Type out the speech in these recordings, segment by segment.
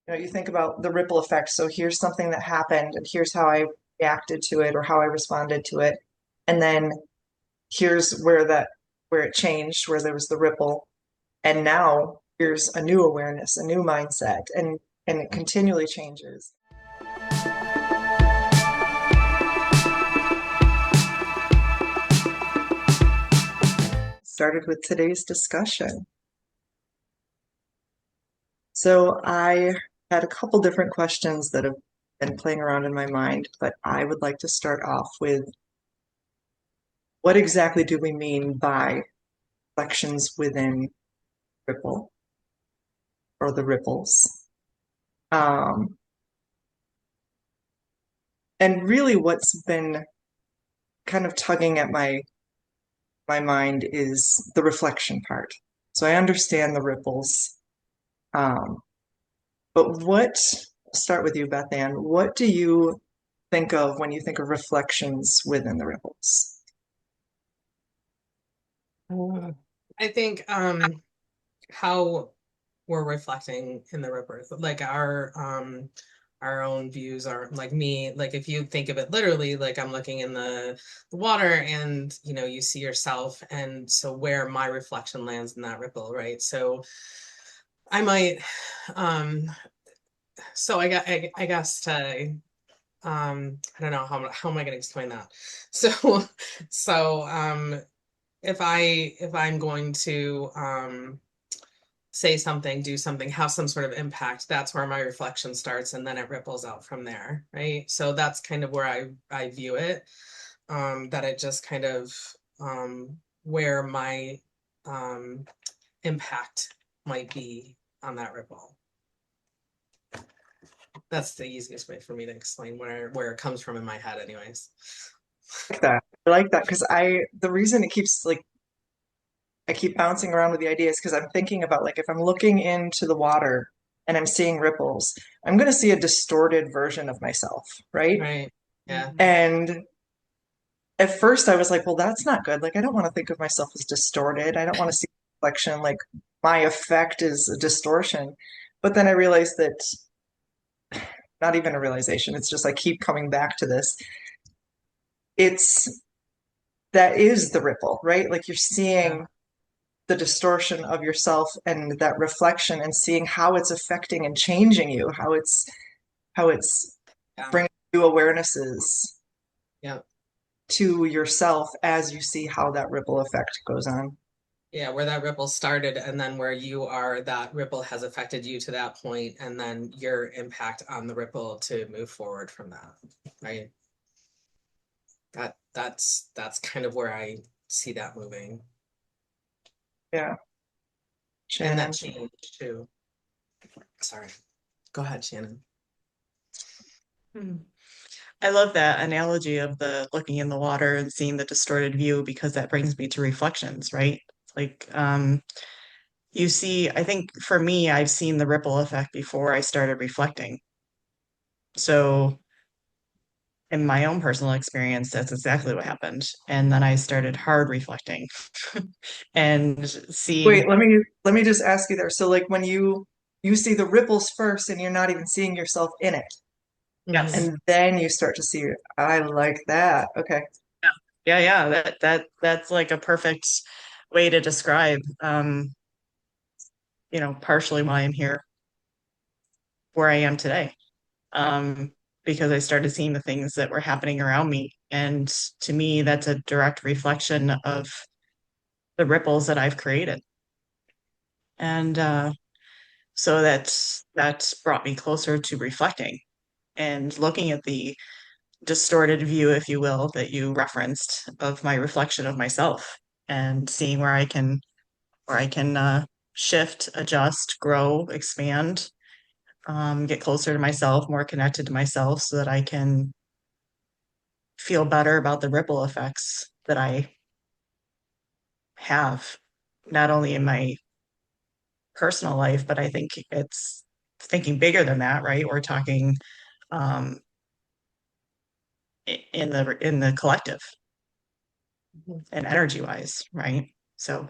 You think about the ripple effect. So here's something that happened, and here's how I reacted to it or how I responded to it. And then here's where it changed, where there was the ripple. And now here's a new awareness, a new mindset, and it continually changes. Started with today's discussion. So I had a couple different questions that have been playing around in my mind, but I would like to start off with what exactly do we mean by reflections within ripple or the ripples? Um, and really what's been kind of tugging at my mind is the reflection part. So I understand the ripples. Um, but I'll start with you, Beth Ann. What do you think of when you think of reflections within the ripples? I think how we're reflecting in the rebirth, like our own views are like me, like if you think of it literally, like I'm looking in the water and you see yourself, and so where my reflection lands in that ripple, right? So I might um so I guess to I don't know how am I going to explain that. So so if I'm going to say something, do something, have some sort of impact, that's where my reflection starts, and then it ripples out from there, right? So that's kind of where I view it. That it just kind of where my um impact might be on that ripple. That's the easiest way for me to explain where it comes from in my head, anyways. Like that. I like that because the reason it keeps like I keep bouncing around with the idea is because I'm thinking about like if I'm looking into the water and I'm seeing ripples, I'm going to see a distorted version of myself, right? Right. Yeah. And at first I was like, well, that's not good. Like I don't want to think of myself as distorted. I don't want to see reflection like my effect is a distortion. But then I realized that not even a realization. It's just I keep coming back to this. It's that is the ripple, right? Like you're Yeah. seeing the distortion of yourself and that reflection and seeing how it's affecting and changing you, how it's Yeah. bringing new awarenesses Yeah. to yourself as you see how that ripple effect goes on. Yeah, where that ripple started, and then where you are, that ripple has affected you to that point, and then your impact on the ripple to move forward from that, right? That's kind of where I see that moving, Yeah, and that Shannon. change too. Sorry, go ahead, Shannon. Hmm. I love that analogy of the looking in the water and seeing the distorted view because that brings me to reflections, right? Like, you see, I think for me, I've seen the ripple effect before I started reflecting. So, in my own personal experience, that's exactly what happened. And then I started hard reflecting and Wait, seeing, let me just ask you there. So like when you see the ripples first and you're not even seeing yourself in it, Hmm. yes, and then you start to see I like that. Okay. yeah, yeah, that's like a perfect way to describe, partially why I'm here, where I am today. Because I started seeing the things that were happening around me. And to me, that's a direct reflection of the ripples that I've created. And so that's brought me closer to reflecting and looking at the distorted view, if you will, that you referenced of my reflection of myself and seeing where I can shift, adjust, grow, expand, get closer to myself, more connected to myself so that I can feel better about the ripple effects that I have, not only in my personal life, but I think it's thinking bigger than that, right? We're talking um, in the collective and energy wise, right? So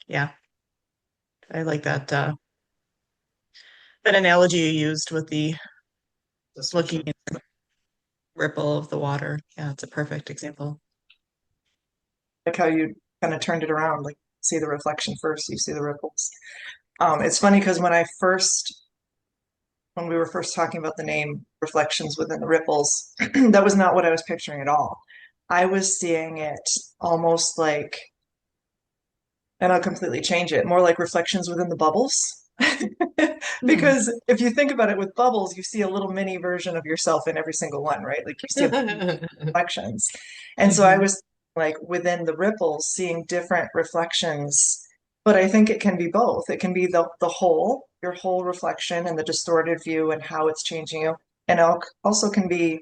yeah, I like that That analogy you used with the looking Distortion. at the ripple of the water. Yeah, it's a perfect example. Like how you kind of turned it around, like see the reflection first, you see the ripples. It's funny because when we were first talking about the name reflections within the ripples, that was not what I was picturing at all. I was seeing it almost like, and I'll completely change it, more like reflections within the bubbles. Hmm. Because if you think about it with bubbles, you see a little mini version of yourself in every single one, right? Like you see reflections. And so I Mhm. was like within the ripples seeing different reflections, but I think it can be both. It can be the whole, your whole reflection and the distorted view and how it's changing you. And it also can be,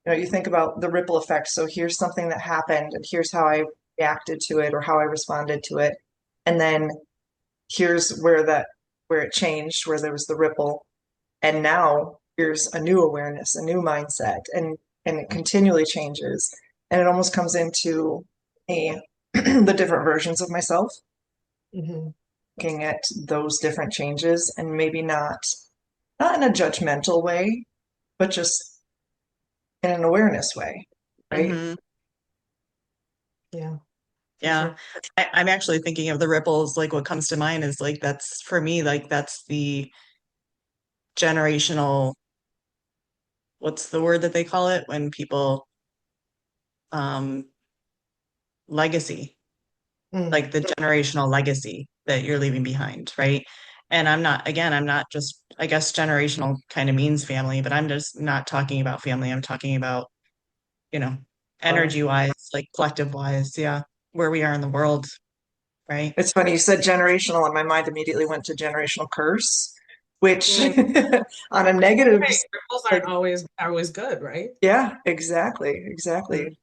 you think about the ripple effect. So here's something that happened and here's how I reacted to it or how I responded to it. And then here's where it changed, where there was the ripple. And now here's a new awareness, a new mindset, and it continually changes. And it almost comes into the different versions of myself, Mhm. looking at those different changes and maybe not in a judgmental way, but just in an awareness way, right? Hmm. Yeah, for Yeah. sure. I'm actually thinking of the ripples. Like what comes to mind is like that's for me, like that's the generational, what's the word that they call it when people um legacy, Mm. like the generational legacy that you're leaving behind, right? And I'm not just, I guess generational kind of means family, but I'm just not talking about family. I'm talking about, you know, Or energy wise, like collective wise, yeah, where we are in the world, right? it's funny, you said generational, and my mind immediately went to generational curse, which Mm, on a negative, Right. Ripples like, aren't always good, right? yeah, exactly, exactly.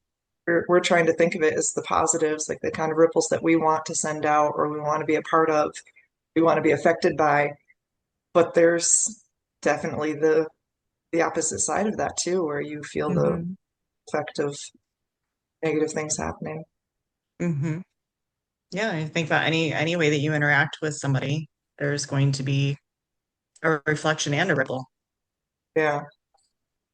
Mm. We're trying to think of it as the positives, like the kind of ripples that we want to send out or we want to be a part of, we want to be affected by. But there's definitely the opposite side of that too, where you feel the hmm effect of negative things happening. hmm Yeah, I think that any way that you interact with somebody, there's going to be a reflection and a ripple. Yeah,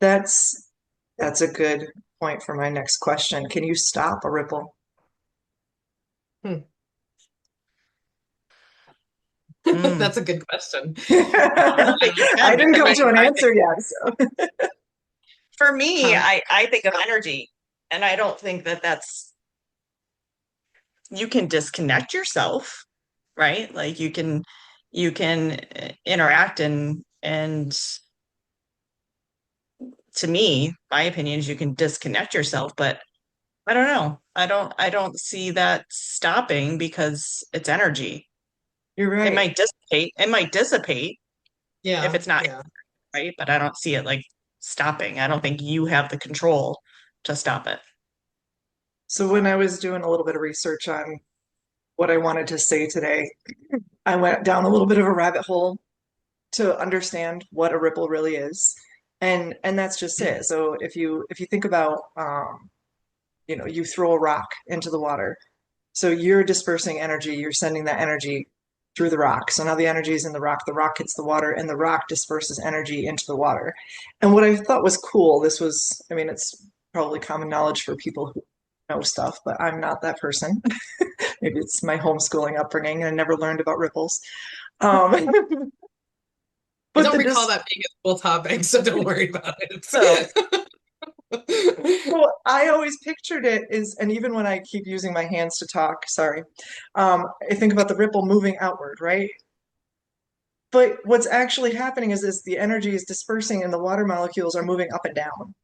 that's that's a good point for my next question. Can you stop a ripple? Hmm. Mm. That's a good question. Yeah, you I can didn't because come to an I think answer yet, so for me, Huh. I think of energy, and I don't think that that's you can disconnect yourself, right? Like you can interact and to me, my opinion is you can disconnect yourself, but I don't know. I don't see that stopping because it's energy. you're It right. might dissipate. It might dissipate if Yeah, it's not yeah. right, but I don't see it like stopping. I don't think you have the control to stop it. So when I was doing a little bit of research on what I wanted to say today, I went down a little bit of a rabbit hole to understand what a ripple really is. And that's just it. So if you think about you throw a rock into the water. So you're dispersing energy, you're sending that energy through the rock. So now the energy is in the rock hits the water, and the rock disperses energy into the water. And what I thought was cool, I mean, it's probably common knowledge for people who know stuff, but I'm not that person. Maybe it's my homeschooling upbringing, and I never learned about ripples. Um, I but don't the recall dis that being a school topic, so don't worry about so it. well, I always pictured it is, and even when I keep using my hands to talk, sorry, I think about the ripple moving outward, right? But what's actually happening is the energy is dispersing and the water molecules are moving up and down.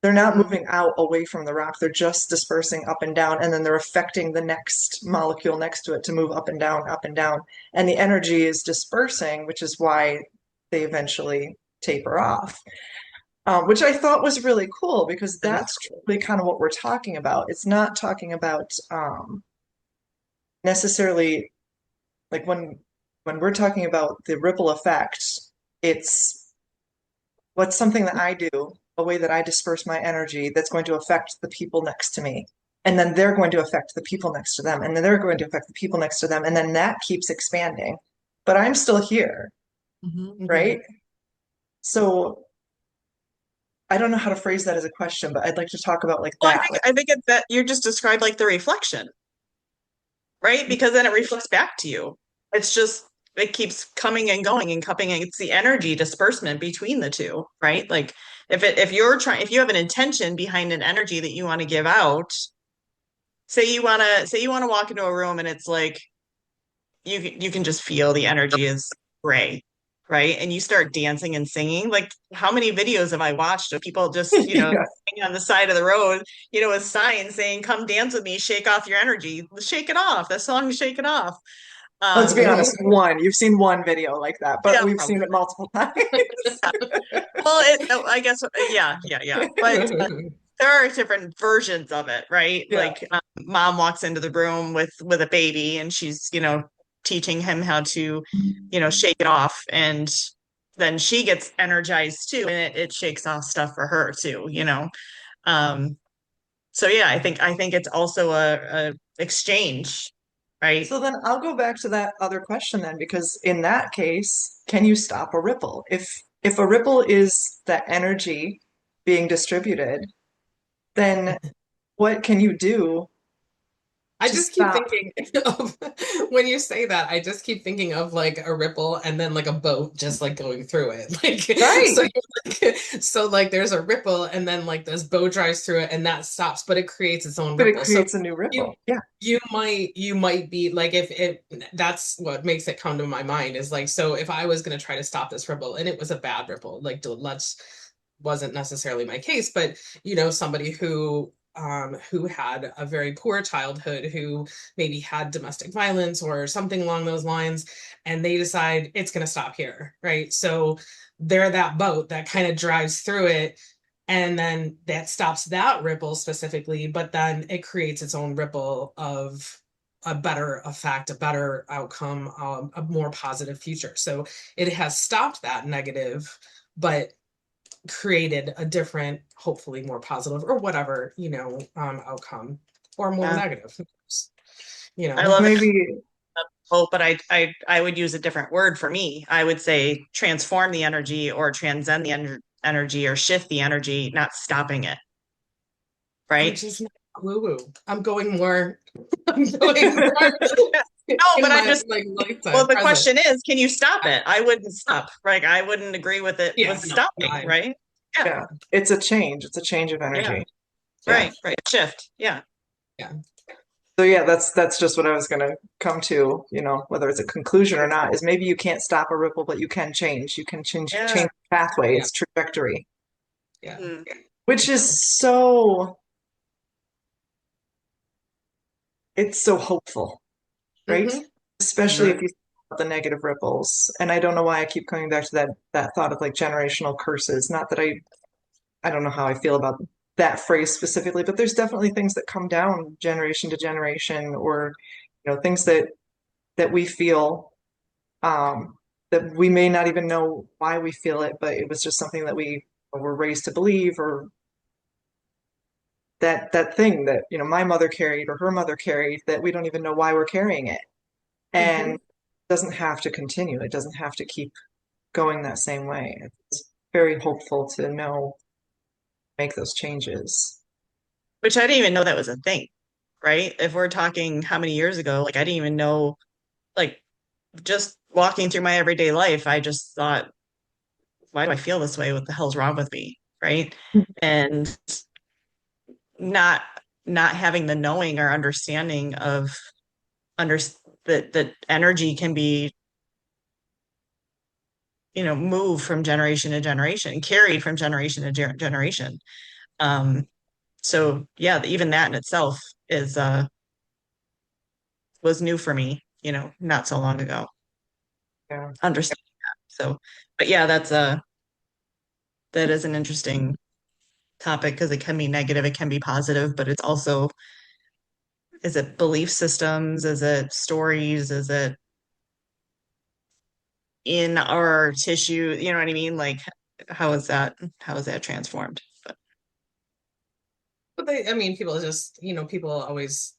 They're not Mm, moving out away from the rock. They're just dispersing up and down, and then they're affecting the next molecule next to it to move up and down, up and down. And the energy is dispersing, which is why they eventually taper off. Which I thought was really cool because that is that's cool. really kind of what we're talking about. It's not talking about necessarily like when we're talking about the ripple effect, it's what's something that I do, a way that I disperse my energy that's going to affect the people next to me. And then they're going to affect the people next to them. And then they're going to affect the people next to them. And then that keeps expanding. But I'm still here, Mhm. Mhm. right? So I don't know how to phrase that as a question, but I'd like to talk about like Well, that. Like, I think it's that you just described like the reflection, right? Because then it reflects back to you. It's just it keeps coming and going and coming, and it's the energy disbursement between the two, right? Like if you have an intention behind an energy that you want to give out, say you want to walk into a room and it's like you can just feel the energy is gray, right? And you start dancing and singing. Like how many videos have I watched of people just, yeah. sitting on the side of the road, with signs saying, "Come dance with me, shake off your energy, shake it off." That song, "Shake It Off." Let's be Um, honest, you've seen one video like that, but yeah, we've probably. seen it multiple times. Well, I guess, yeah, yeah, yeah. But there are different versions of it, right? Yeah. Like mom walks into the room with a baby and she's, teaching him how to, shake it off, and then she gets energized too, and it shakes off stuff for her too, Um, so yeah, I think it's also a exchange, right? So then I'll go back to that other question then, because in that case, can you stop a ripple? If a ripple is that energy being distributed, then what can you do I to just keep stop? thinking of when you say that, I just keep thinking of like a ripple and then like a boat just like going through it. Like Right. so so like there's a ripple and then like this boat drives through it and that stops, but it creates its own But it ripple. So creates a new you ripple. Yeah. you might be like if it that's what makes it come to my mind is like so if I was gonna try to stop this ripple and it was a bad ripple, like let's wasn't necessarily my case, but somebody who had a very poor childhood, who maybe had domestic violence or something along those lines, and they decide it's going to stop here, right? So they're that boat that kind of drives through it, and then that stops that ripple specifically, but then it creates its own ripple of a better effect, a better outcome, a more positive future. So it has stopped that negative, but created a different, hopefully more positive or whatever, outcome or more Yeah. negative. I Like love it. maybe, Oh, but I would use a different word for me. I would say transform the energy or transcend the energy or shift the energy, not stopping it, right? Which is not woo woo. I'm going more, I'm going more No, in but my like well, lifetime the present. question is, can you stop it? I wouldn't stop. Like, I wouldn't agree with it Yeah, with no, stopping, no, right? Yeah, yeah, it's a change. It's a change of yeah, energy. Yeah. right. Shift. Yeah. yeah. So yeah, that's just what I was gonna come to, whether it's a conclusion or not, is maybe you can't stop a ripple, but you can change. You can change Yeah. the pathway, Yeah, its trajectory, yeah. Mm. which is so it's so hopeful, right? Hmm. Especially Hmm. if you think about the negative ripples. And I don't know why I keep coming back to that thought of like generational curses. Not that I don't know how I feel about that phrase specifically, but there's definitely things that come down generation to generation, or things that we feel, that we may not even know why we feel it, but it was just something that we were raised to believe, or that thing that my mother carried or her mother carried, that we don't even know why we're carrying it. And Hmm. it doesn't have to continue. It doesn't have to keep going that same way. It's very hopeful to know, make those changes. Which I didn't even know that was a thing, right? If we're talking how many years ago, like I didn't even know, like just walking through my everyday life, I just thought, why do I feel this way? What the hell's wrong with me? Right. And not not having the knowing or understanding of under that energy can be, moved from generation to generation, carried from generation to generation. Um, so yeah, even that in itself is was new for me, not so long ago. Yeah. Understanding that. So, but yeah, that is an interesting topic because it can be negative, it can be positive, but it's also, is it belief systems? Is it stories? Is it in our tissue? You know what I mean? Like, how is that transformed? But But I mean, people just, people always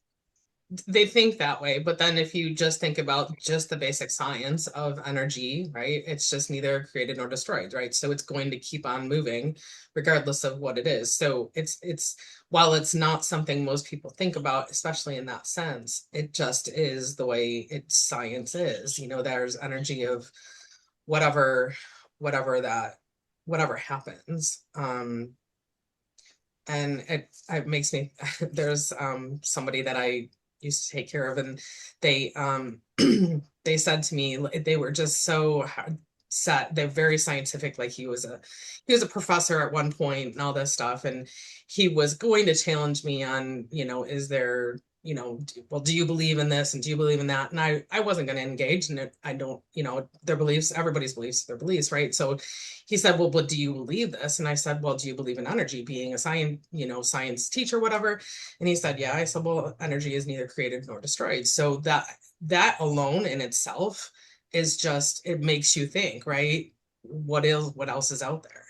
they think that way, but then if you just think about just the basic science of energy, right? It's just neither created nor destroyed, right? So it's going to keep on moving regardless of what it is. So it's while it's not something most people think about, especially in that sense, it just is the way it's science is. You know, there's energy of whatever whatever that whatever happens. And it makes me there's somebody that I used to take care of, and they they said to me, they were just so set, they're very scientific, like he was a professor at one point and all this stuff, and he was going to challenge me on, is there, well, do you believe in this and do you believe in that? And I wasn't going to engage in it. I don't, their beliefs, everybody's beliefs, their beliefs, right? So he said, well, but do you believe this? And I said, well, do you believe in energy, being a science teacher, whatever? And he said, yeah. I said, well, energy is neither created nor destroyed. So that alone in itself is just, it makes you think, right? What else is out there?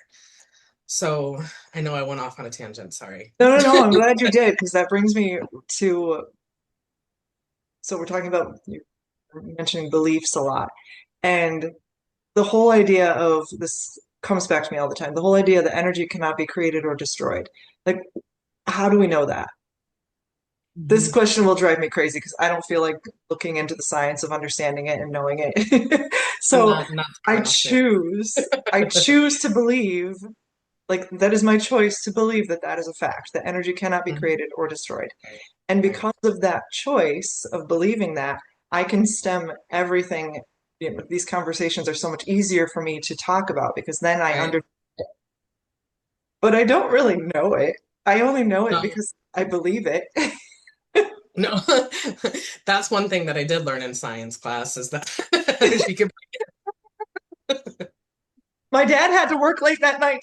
So I know I went off on a tangent, sorry. No, I'm glad you did, because that brings me to, so we're talking about, you're mentioning beliefs a lot. And the whole idea of this comes back to me all the time. The whole idea that energy cannot be created or destroyed. Like, how do we know that? This question will drive me crazy because I don't feel like looking into the science of understanding it and knowing it. So Not I enough, yeah. choose, I choose to believe, like that is my choice to believe that that is a fact, that energy cannot be Mhm. created or destroyed. And Right. because of that choice of believing that, I can stem everything. These conversations are so much easier for me to talk about because then I Right. understand. But I don't really know it. I only know it No, because I believe it. no. That's one thing that I did learn in science class is that you can. My dad had to work late that night.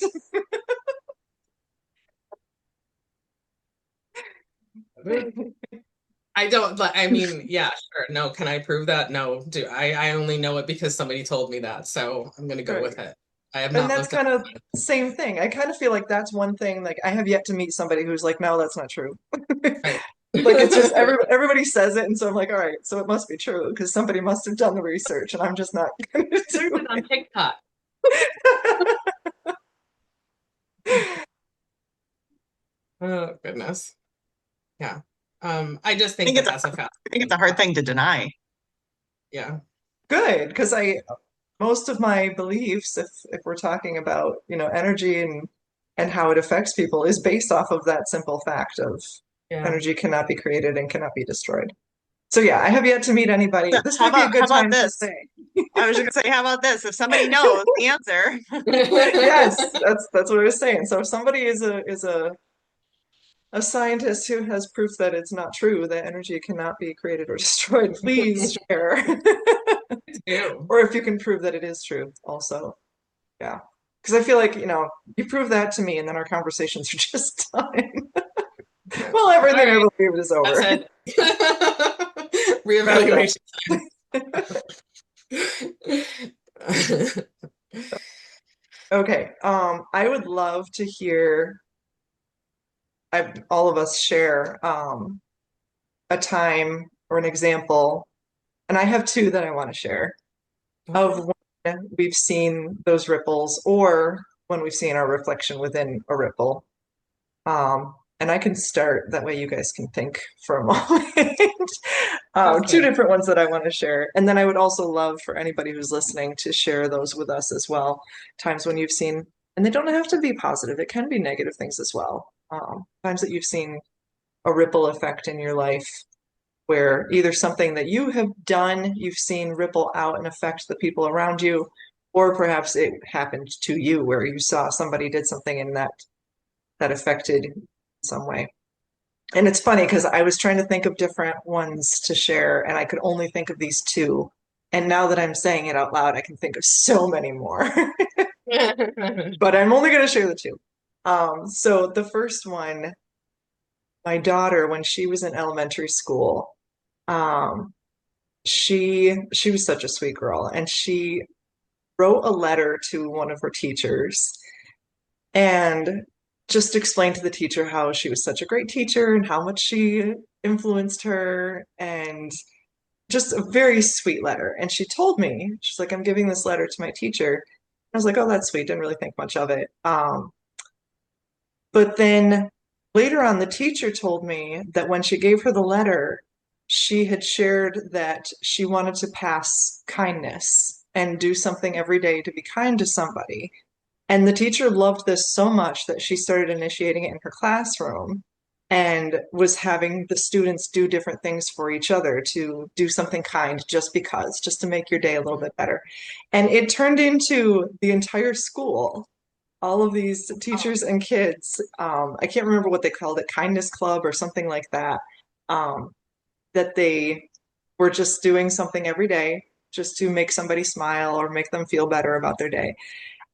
I don't, I mean, yeah, sure. No, can I prove that? No, do I only know it because somebody told me that, so I'm gonna go Right. with it. I have And not that's looked at kind of same thing. I kind of feel like that's one thing, like I have yet to meet somebody who's like, no, that's not true. right. Like it's just everybody says it, and so I'm like, all right, so it must be true because somebody must have done the research, and I'm just not gonna There's do it on TikTok. Oh goodness. Yeah. I just I think think that it's a, that's a I think it's fascinating a hard topic. thing to deny. Yeah. good because I most of my beliefs, if we're talking about, energy and how it affects people, is based off of that simple fact of Yeah. energy cannot be created and cannot be destroyed. So yeah, I have yet to meet anybody. So This how might be a about good time to this? say. I was just gonna say, how about this? If somebody knows the answer, Yes, that's what I was saying. So if somebody is a scientist who has proof that it's not true, that energy cannot be created or destroyed, please share. Ew. Or if you can prove that it is true also. Yeah. Because I feel like, you prove that to me and then our conversations are just done. Yeah. Well, All everything I right. believe is That's over. it. Wrap it up. Reevaluation time. Okay. I would love to hear all of us share a time or an example, and I have two that I want to share Okay. of when we've seen those ripples or when we've seen our reflection within a ripple. And I can start, that way you guys can think for a moment. Sounds Two good. different ones that I want to share. And then I would also love for anybody who's listening to share those with us as well. Times when you've seen, and they don't have to be positive, it can be negative things as well. Times that you've seen a ripple effect in your life where either something that you have done, you've seen ripple out and affect the people around you, or perhaps it happened to you where you saw somebody did something and that affected in some way. And it's funny because I was trying to think of different ones to share, and I could only think of these two. And now that I'm saying it out loud, I can think of so many more. But I'm only going to share the two. So the first one, my daughter, when she was in elementary school, um, she was such a sweet girl, and she wrote a letter to one of her teachers, and just explained to the teacher how she was such a great teacher and how much she influenced her, and just a very sweet letter. And she told me, she's like, I'm giving this letter to my teacher. I was like, oh, that's sweet. Didn't really think much of it. But then later on, the teacher told me that when she gave her the letter, she had shared that she wanted to pass kindness and do something every day to be kind to somebody. And the teacher loved this so much that she started initiating it in her classroom and was having the students do different things for each other to do something kind just because, just to make your day a little bit better. And it turned into the entire school, all of these Oh, teachers and kids. I can't remember what they called it, kindness club or something like that. Um, that they were just doing something every day just to make somebody smile or make them feel better about their day.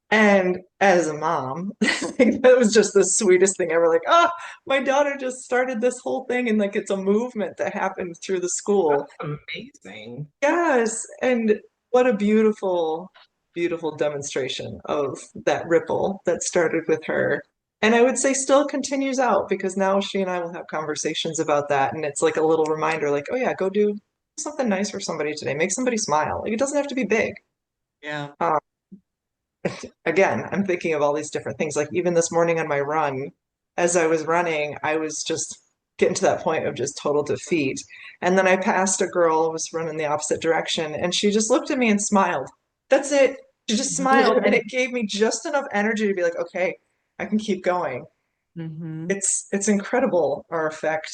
And as a mom, like, that was just the sweetest thing ever. Like, oh, my daughter just started this whole thing, and like it's a movement that happened through the that's school. amazing. Yes, and what a beautiful, beautiful demonstration of that ripple that started with her. And I would say still continues out, because now she and I will have conversations about that. And it's like a little reminder, like, oh yeah, go do something nice for somebody today. Make somebody smile. Like, it doesn't have to be big. Yeah. Um, Again, I'm thinking of all these different things. Like even this morning on my run, as I was running, I was just getting to that point of just total defeat. And then I passed a girl who was running the opposite direction, and she just looked at me and smiled. That's it. She just smiled, and it gave me just enough energy to be like, okay, I can keep going. Hmm. It's incredible our effect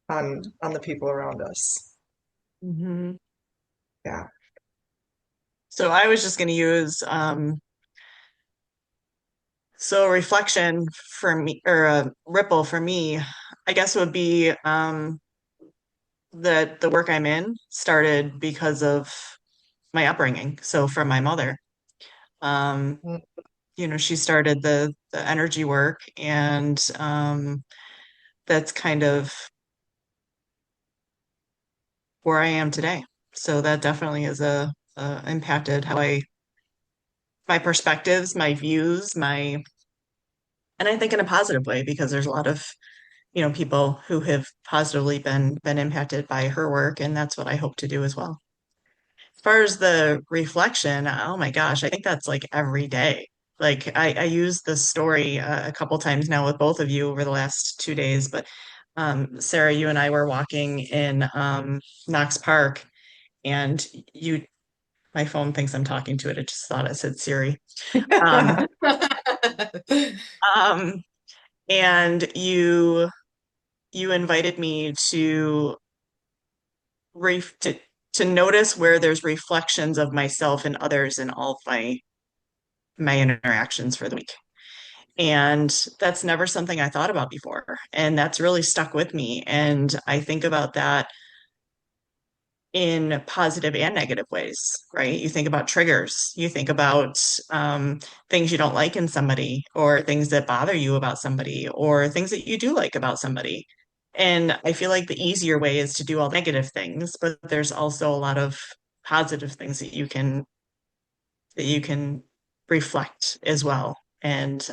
on the people around us. Hmm. Yeah. So I was just going to use so reflection for me, or a ripple for me, I guess would be that the work I'm in started because of my upbringing. So from my mother. Um, Mm. she started the energy work, and that's kind of where I am today. So that definitely is a impacted how my perspectives, my views, and I think in a positive way, because there's a lot of people who have positively been impacted by her work, and that's what I hope to do as well. As far as the reflection, oh my gosh, I think that's like every day. Like I use this story a couple times now with both of you over the last 2 days, but Sarah, you and I were walking in Knox Park, and you, my phone thinks I'm talking to it. It just thought it said Siri. Um, um, and you invited me ref to notice where there's reflections of myself and others in all of my interactions for the week. And that's never something I thought about before. And that's really stuck with me. And I think about that in positive and negative ways, right? You think about triggers, you think about things you don't like in somebody, or things that bother you about somebody, or things that you do like about somebody. And I feel like the easier way is to do all negative things, but there's also a lot of positive things that you can reflect as well. And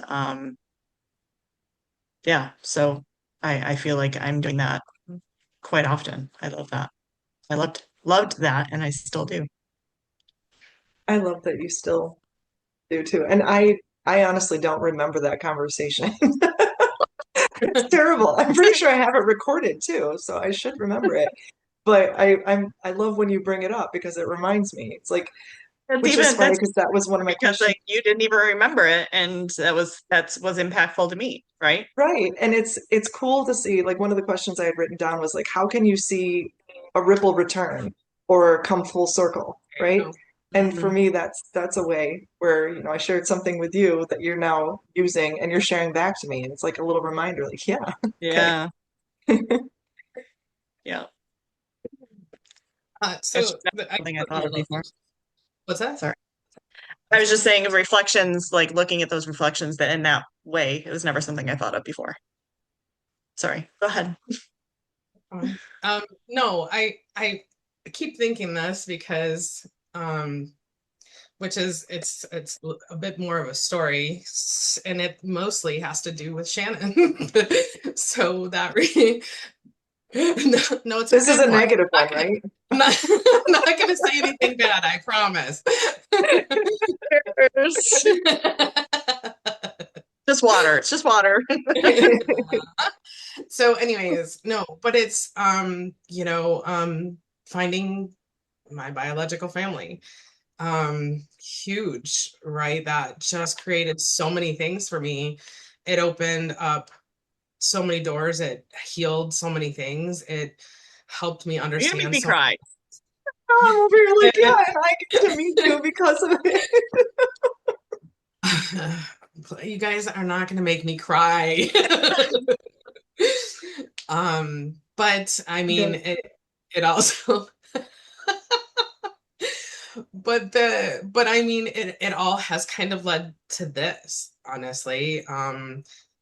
yeah, so I feel like I'm doing that quite often. I love that. I loved that, and I still do. I love that you still do too. And I honestly don't remember that conversation. It's terrible. I'm pretty sure I have it recorded too, so I should remember it. But I love when you bring it up because it reminds me. It's like, That's which is even funny that's because that was one of my because questions. like you didn't even remember it, and that was impactful to me, right? Right. And it's cool to see, like one of the questions I had written down was like, how can you see a ripple return or come full circle, right? Oh. And for Mhm. me, that's a way where, I shared something with you that you're now using and you're sharing back to me. And it's like a little reminder, like, yeah, okay. Yeah, yeah. That's So just I something I thought really of love before. this. What's that? Sorry. I was just saying of reflections, like looking at those reflections that in that way, it was never something I thought of before. Sorry. Go ahead. No, I keep thinking this because which is it's a bit more of a story, and it mostly has to do with Shannon. So that really, no, no, it's a This is good a one. negative I'm one, not gonna, right? I'm not, I'm not gonna say anything bad, I promise. Just water. It's just water. So anyways, no, but it's finding my biological family. Huge, right? That just created so many things for me. It opened up so many doors, it healed so many things. It helped me You're gonna make understand me so cry. I'm over here like, yeah, and I get to meet you because of it. you guys are not going to make me cry. But I mean, Okay. it also, but I mean, it all has kind of led to this, honestly.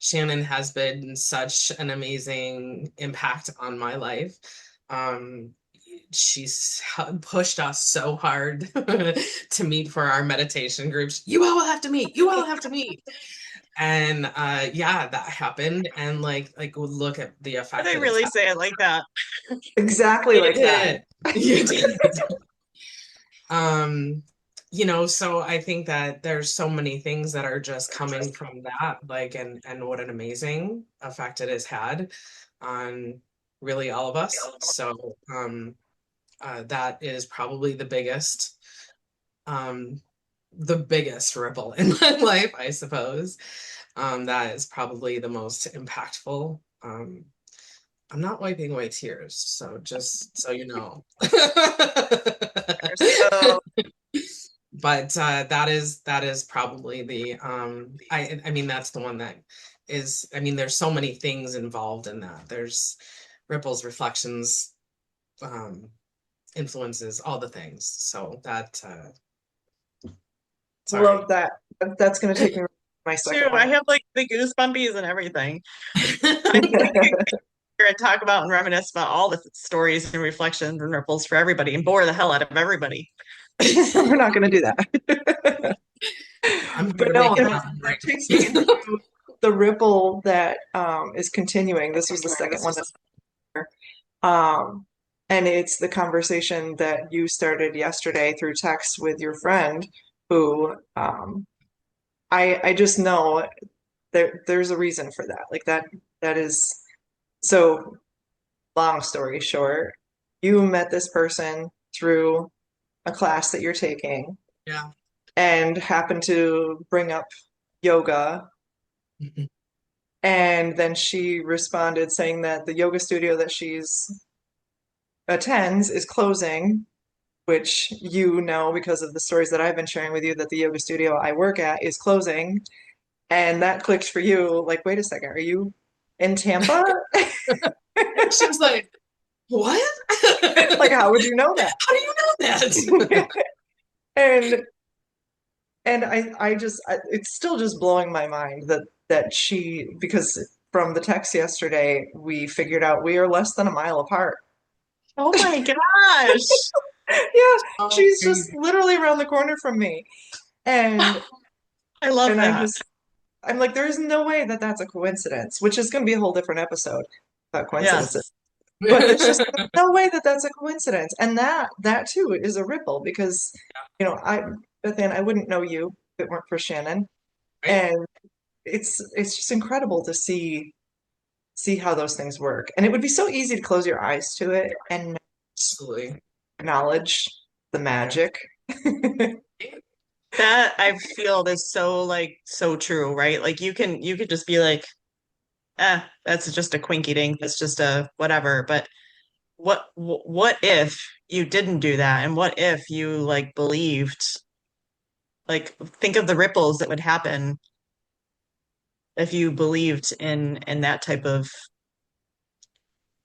Shannon has been such an amazing impact on my life. Um, she's pushed us so hard to meet for our meditation groups. You all have to meet. You all have to meet. And yeah, that happened. And like look at the Did effect I that it's really had. say it like that? Exactly You like that. did. You did. Um, so I think that there's so many things that are just coming from that, like, and what an amazing effect it has had on really all of us. So that is probably um, the biggest ripple in my life, I suppose. That is probably the most impactful. I'm not wiping away tears, so just so you know. So But that is probably the I mean that's the one that is, I mean there's so many things involved in that. There's ripples, reflections, um influences, all the things. So that sorry. Love that. That's going to take me to my too, second I one. have like the goosebumpies and everything. I think we could here and talk about and reminisce about all the stories and reflections and ripples for everybody and bore the hell out of everybody. We're not going to do that. I'm But gonna no, make it that, happen that right takes me into the ripple that is continuing. This was the second one that's um, and it's the conversation that you started yesterday through text with your friend who I just know there's a reason for that. Like that is so long story short, you met this person through a class that you're taking yeah. and happened to bring up yoga. And then she responded saying that the yoga studio that she's attends is closing, which you know because of the stories that I've been sharing with you that the yoga studio I work at is closing. And that clicked for you. Like, wait a second, are you in Tampa? She was like, what? Like, how would you know How do you know that? that? And it's still just blowing my mind that she, because from the text yesterday we figured out we are less than a mile apart. Oh my gosh. Yeah, Oh, she's just crazy. literally around the corner from me. And I love and that. I'm like, there is no way that that's a coincidence, which is going to be a whole different episode about coincidences. Yes. But it's just no way that that's a coincidence. And that too is a ripple because, Beth Ann, I wouldn't know you if it weren't for Shannon. Right? And it's just incredible to see how those things work. And it would be so easy to close your eyes to it and Absolutely. acknowledge the magic. That I feel is so like so true, right? Like you could just be like, that's just a quinky dink, that's just a whatever. But what if you didn't do that? And what if you like believed, like think of the ripples that would happen if you believed in that type of,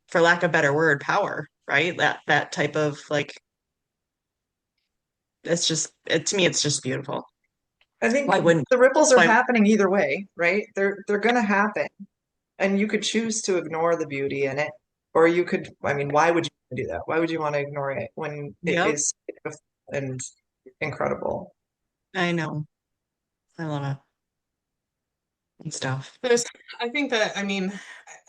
for lack of a better word, power, right? That type of like it's just to me it's just beautiful. I think Why wouldn't the ripples are why happening either way, right? They're gonna happen. And you could choose to ignore the beauty in it, or you could, I mean, why would you do that? Why would you want to ignore it when it Yep. is beautiful and incredible? I know. I love it and stuff. There's, I think that, I mean,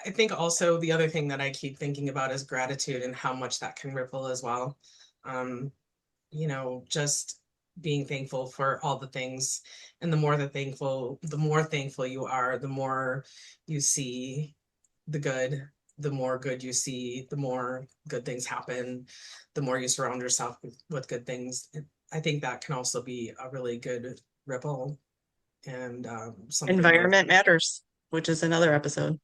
I think also the other thing that I keep thinking about is gratitude and how much that can ripple as well. Um, just being thankful for all the things, and the more thankful you are, the more you see the good, the more good you see, the more good things happen, the more you surround yourself with good things. I think that can also be a really good ripple and something worth. Environment matters, which is another episode.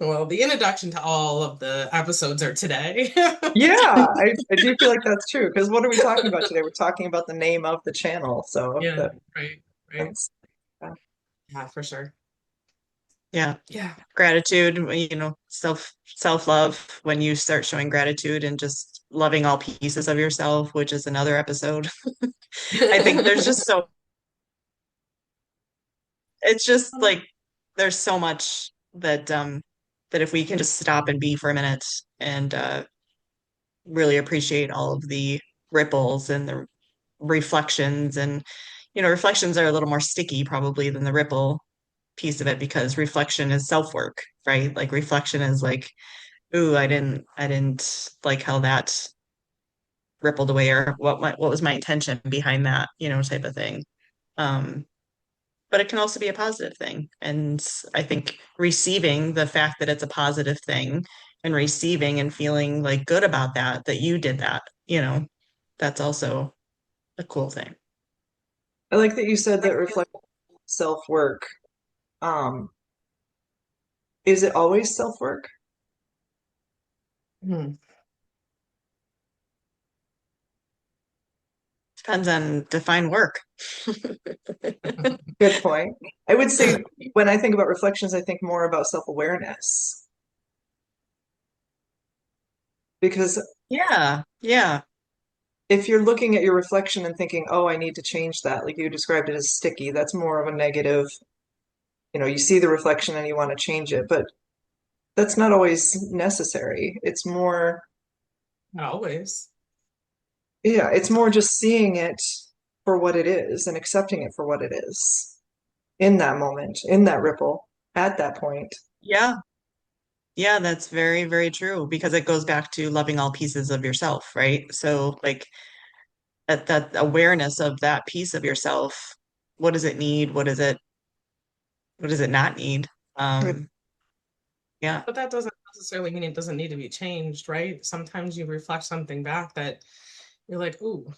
Well, the introduction to all of the episodes are today. Yeah, I do feel like that's true. Because what are we talking about today? We're talking about the name of the channel. So Yeah, right, right. that's Yeah, for sure. Yeah. Yeah. Gratitude, self-love when you start showing gratitude and just loving all pieces of yourself, which is another episode. I think there's just so it's just like there's so much that if we can just stop and be for a minute and really appreciate all of the ripples and the reflections and reflections are a little more sticky probably than the ripple piece of it because reflection is self-work, right? Like reflection is like, ooh, I didn't like how that rippled away or what was my intention behind that, type of thing. Um, but it can also be a positive thing. And I think receiving the fact that it's a positive thing and receiving and feeling like good about that you did that, that's also a cool thing. I like that you said that reflect self-work. Um, is it always self-work? Hmm. Depends on define work. Good point. I would say when I think about reflections, I think more about self-awareness. Because Yeah, yeah. if you're looking at your reflection and thinking, oh, I need to change that, like you described it as sticky, that's more of a negative. You see the reflection and you want to change it, but that's not always necessary. It's more, Not always. yeah, it's more just seeing it for what it is and accepting it for what it is in that moment, in that ripple, at that point. Yeah. Yeah, that's very, very true because it goes back to loving all pieces of yourself, right? So like that awareness of that piece of yourself, what does it need? What does it not need? Um, yeah. But that doesn't necessarily mean it doesn't need to be changed, right? Sometimes you reflect something back that you're like, ooh,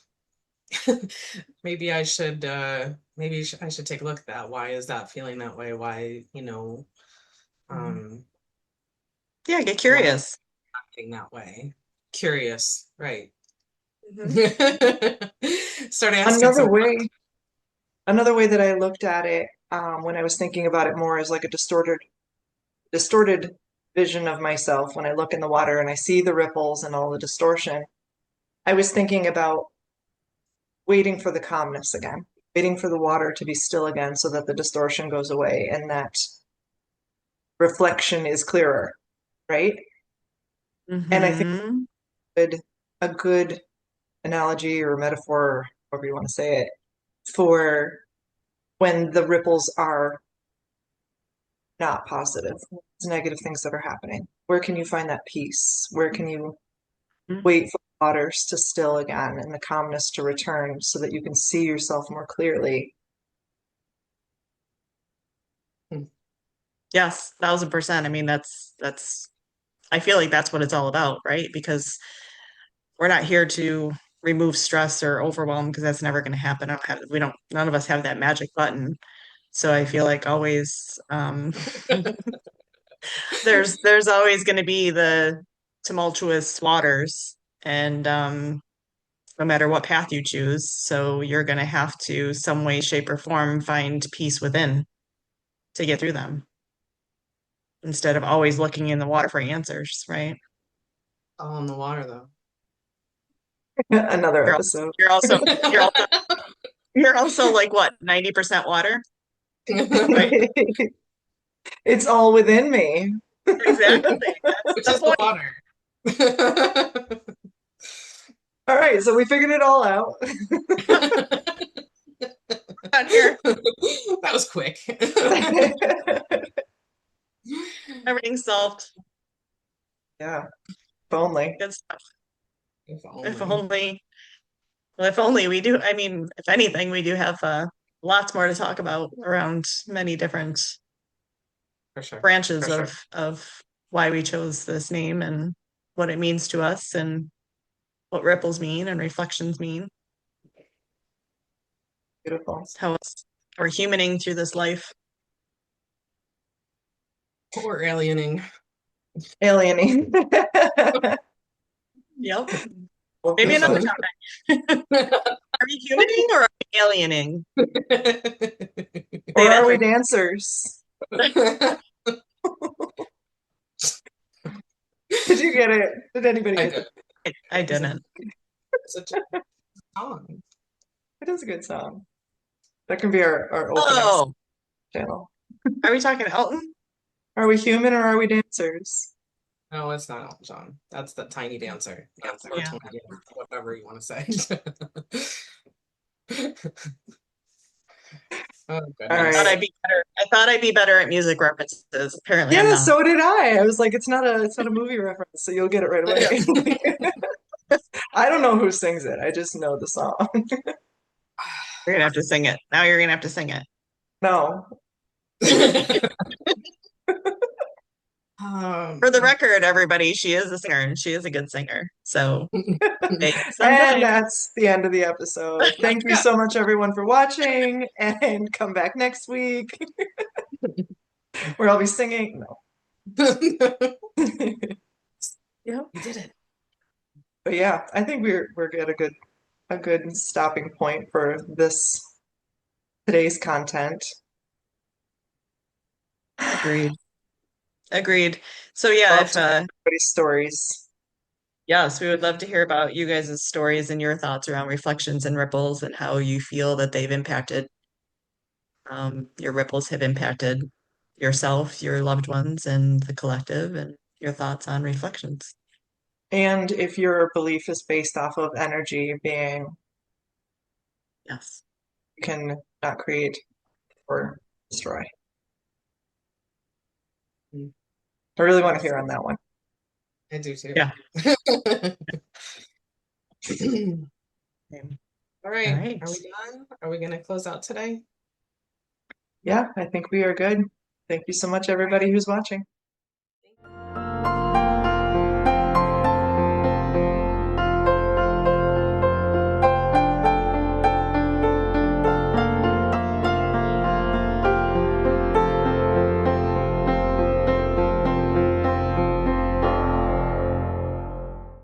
maybe I should take a look at that. Why is that feeling that way? Why, um, Yeah, get why curious. acting that way? Curious, right? Mhm. Start asking Another some way, another way that I looked at it when I was thinking about it more is like a distorted vision of myself when I look in the water and I see the ripples and all the distortion. I was thinking about waiting for the calmness again, waiting for the water to be still again so that the distortion goes away and that reflection is clearer, right? And I think Hmm. a good analogy or metaphor, or however you want to say it, for when the ripples are not positive, it's negative things that are happening. Where can you find that peace? Where can you wait for the waters to still again and the calmness to return so that you can see yourself more clearly? Yes, 1,000%. I mean, that's I feel like that's what it's all about, right? Because we're not here to remove stress or overwhelm because that's never going to happen. None of us have that magic button. So I feel like always, there's always going to be the tumultuous waters and, no matter what path you choose. So you're going to have to some way, shape or form, find peace within to get through them instead of always looking in the water for answers, right? all in the water Another You're also, episode. you're also, you're also, you're also like what, 90% water, though. right? It's all within me. Exactly. That's Which the is the point. water. All right, so we figured it all out. Out here, That was quick. everything's solved. Yeah, if only. Good stuff. If If only. only, well, if only we do. I mean, if anything, we do have lots more to talk about around many different For sure. branches For sure. of why we chose this name and what it means to us and what ripples mean and reflections mean. Beautiful. How we're humaning through this life. Or aliening. Aliening. Yep. Maybe another topic. Are we humaning or are we aliening? Or are we dancers? Did you get it? Did anybody I get it? did. I didn't. It's a song. It is a good song. That can be our opening Oh, channel. are we talking Elton? Are we human or are we dancers? No, it's not Elton John. That's the Tiny Dancer. Or Yeah. Tiny Dancer, whatever you want to say. Oh, All I goodness. thought right. I'd be better. I thought I'd be better at music references. Apparently, I'm Yeah, not. so did I. I was like, it's not a movie reference, so you'll get it right away. I don't know who sings it. I just know the song. You're gonna have to sing it. Now you're gonna have to sing it. No. For the record, everybody, she is a singer and she is a good singer. So take some And time. that's the end of the episode. Thank you so much, everyone, for watching, and come back next week where I'll be singing. No. Yep. You did it. But yeah, I think we're at a good stopping point for today's content. Agreed. Agreed. So yeah, Love if to hear everybody's stories. yes, we would love to hear about you guys' stories and your thoughts around reflections and ripples and how you feel that they've impacted your ripples have impacted yourself, your loved ones, and the collective, and your thoughts on reflections. And if your belief is based off of energy being, Yes. you can not create or destroy. I really want to hear on that one. I do too. Yeah. All right. All right. Are we done? Are we going to close out today? Yeah, I think we are good. Thank you so much, everybody who's watching.